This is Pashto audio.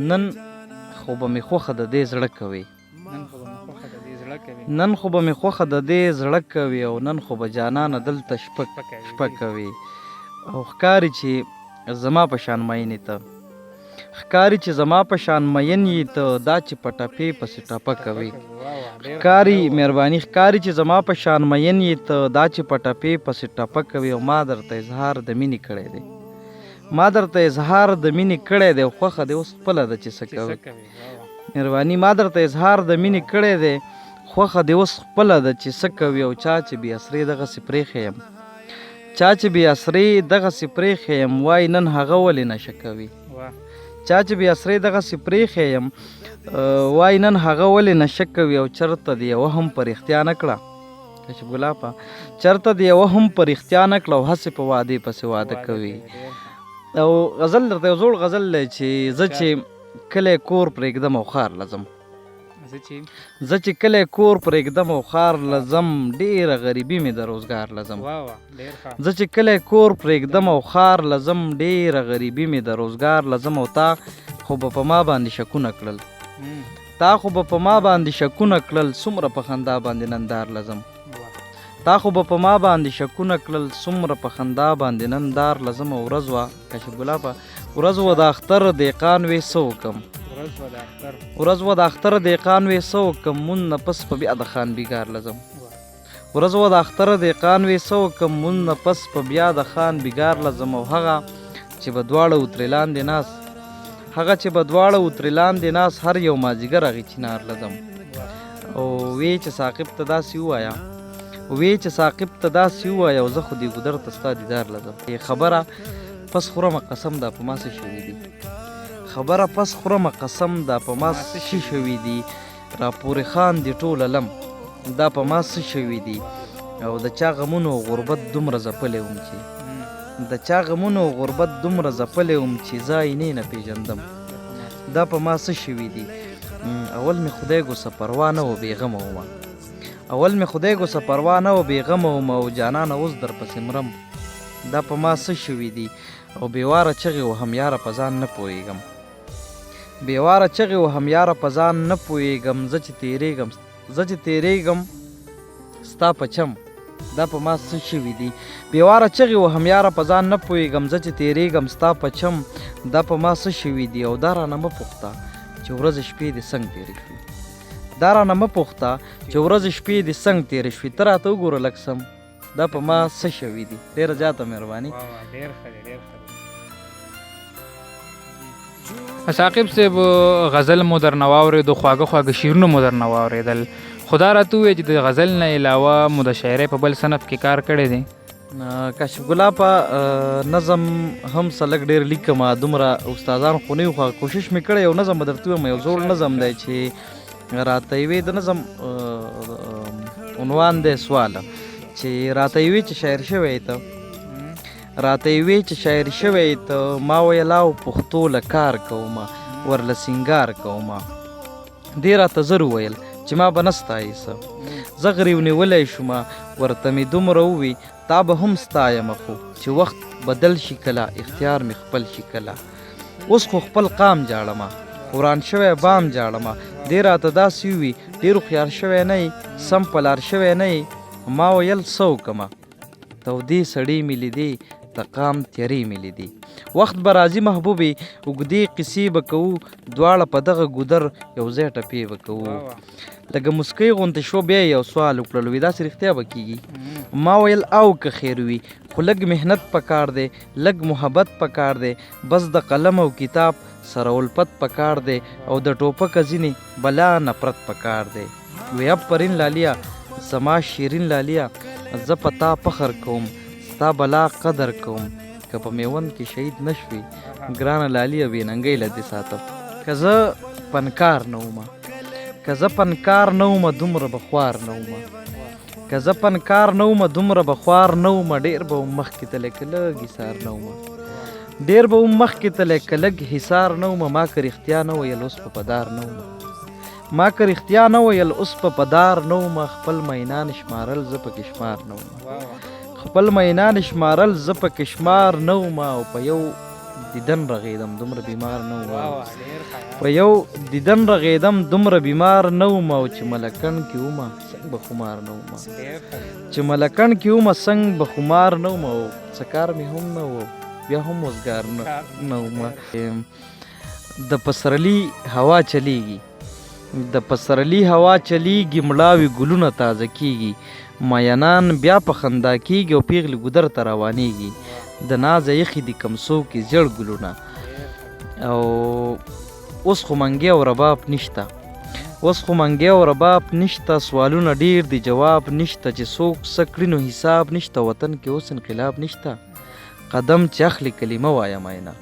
نن خو به مې خوښه د دې زړه کوي نن خو به مې خوښه د دې زړه کوي او نن خو به جانانه دلته شپه کوي او ښکاري چې زما په شان مین ته ښکاري چې زما په شان مین یې ته دا چې په ټپې پسې ټپه کوي ښکاري مهرباني ښکاري چې زما په شان مین یې ته دا چې په ټپې پسې ټپه کوي او ما درته اظهار د مینې کړی دی ما درته اظهار د مینې کړی دی او خوښه دې اوس خپله ده چې څه کوي مهرباني ما درته اظهار د مینې کړی دی خوښه دې اوس خپله ده چې څه کوي او چا چې بې اسرې دغسې پرېښی یم چا چې بې اسرې دغسې پرېښی یم وایي نن هغه ولې نشه کوي چا چې بې اسرې دغسې پرېښی یم وایي نن هغه ولې نشه کوي او چېرته دې یوه هم په رښتیا نه کړه کشف ګلابه چېرته دې یوه هم په رښتیا نه کړه او هسې په وعدې پسې واده کوي او غزل درته یو زوړ غزل دی چې زه چې کلی کور پرېږدم او ښار لځم زه چې کلی کور پرېږدم او ښار لځم ډېره غریبي مې د روزګار لځم زه چې کلی کور پرېږدم او ښار لځم ډېره غریبي مې د روزګار لځم او تا خو به په ما باندې شکونه کړل تا خو به په ما باندې شکونه کړل څومره په خندا باندې نندار لځم تا خو به په ما باندې شکونه کړل څومره په خندا باندې نندار لځم او ورځ وه کشف ګلابه ورځ وه د اختر دهقان وې څه وکړم ورځ وه د اختر دهقان وې څه وکړم مون نه پس په بیا د خان بیګار لځم ورځ وه د اختر دهقان وې څه وکړم مون نه پس په بیا د خان بیګار لځم او هغه چې به دواړه وترې لاندې ناست هغه چې به دواړه وترې لاندې ناست هر یو مازدیګر هغې چنار لځم او وی چې ساقب ته داسې ووایه او زه خو دې ګودر ته ستا دیدار لځم خبره پس خورمه قسم دا په ما څه شوي دي خبره پس خورمه قسم دا په ما څه شوي دي راپورې خان دې ټوله لم دا په ما څه شوي دي او د چا غمونو غربت دومره ځپلی وم چې زه آینې نه پېژندم دا په ما څه شوي دي اول مې خدای ګوسه پروا نه و بېغمه ومه او جانانه اوس در پسې مرم دا په ما څه شوي دي او بېواره چغې وهم یاره په ځان نه پوهېږم زه چې تېرېږم ستا په چم دا په ما څه شوي دي بېواره چغې وهم یاره په ځان نه پوهېږم زه چې تېرېږم ستا په چم دا په ما څه شوي دي او دا رانه مه پوښته چې ورځې شپې دې څنګه تېرې شوي ته راته وګوره لږ سم دا په ما څه شوي دي ډېره زیاته مهرباني ثاقب صاحب غزل مو درنه واورېدو خواږه شعرونه مو درنه واورېدل خو دا راته ووایه چې د غزل نه علاوه مو د شاعرۍ په بل صنف کې کار کړی دی کشف ګلابه نظم هم څه لږ ډېر لیکم دومره استادان خو نه یو خو کوشش مې کړی یو نظم به درته ووایم یو زوړ نظم دی چې راته یوې د نظم عنوان دی سواله چې راته یوې چې شاعر شوی ته ما ویل او پښتو له کار کومه ورله سینګار کومه دې راته زر وویل چې ما به نه ستایې څه زه غریو نیولی شومه ورته مې دومره ووي تا به هم ستایمه خو چې وخت بدل شي کله اختیار مې خپل شي کله اوس خو خپل قام جاړمه وران شوی بام جاړمه دې راته داسې ووي ډېر هوښیار شوی نه یې سم په لار شوی نه یې ما ویل څه وکړمه تودې سړې مې لیدې د قام تیرې مې لیدې وخت به راځي محبوبې اوږدې قصې به کوو دواړه په دغه ګودر یو ځای ټپې به کوو لکه مسکۍ غوندې شو بیا یو سوال وکړل وي داسې رښتیا به کېږي ما ویل او که خیر وي خو لږ محنت پکار دی لږ محبت پکار دی بس د قلم او کتاب سره الفت پکار دی او د ټوپکه ځینې بلا نفرت پکار دی وی افرین لالیا زما شیرین لالیا زه په تا فخر کوم ستا بلا قدر کوم که په میوند کې شهید نشوي ګرانه لالیا بې ننګۍ له دې ساتم که زه پنکار نه ومه دومره به خوار نه ومه ډېر به وم مخکې تلی که لږ حصار نه ومه ما که رښتیا نه ویل اوس په پدار نه ومه خپل مینان شمارل زه پکې شمار نه ومه او په یو دیدن رغېدم دومره بیمار نه وم په یو دیدن رغېدم دومره بیمار نه وم او چې ملکڼ کې ومه څنګ به خمار نه ومه چې ملکڼ کې ومه څنګ به خمار نه ومه او څه کار مې هم نه و بیا هم وزګار نه ومه د پسرلي هوا چلیږي د پسرلي هوا چلیږي مړاوي ګلونه تازه کیږي مینان بیا په خندا کیږي او پیغلې ګودر ته روانېږي د نازه یخې دي کمسو کې زیړ ګلونه او اوس خو منګی او رباب نشته اوس خو منګی او رباب نشته سوالونه ډیر دي جواب نشته چې څوک څه کړي نو حساب نشته وطن کې اوس انقلاب نشته قدم چې اخلي کلمه وایه مینه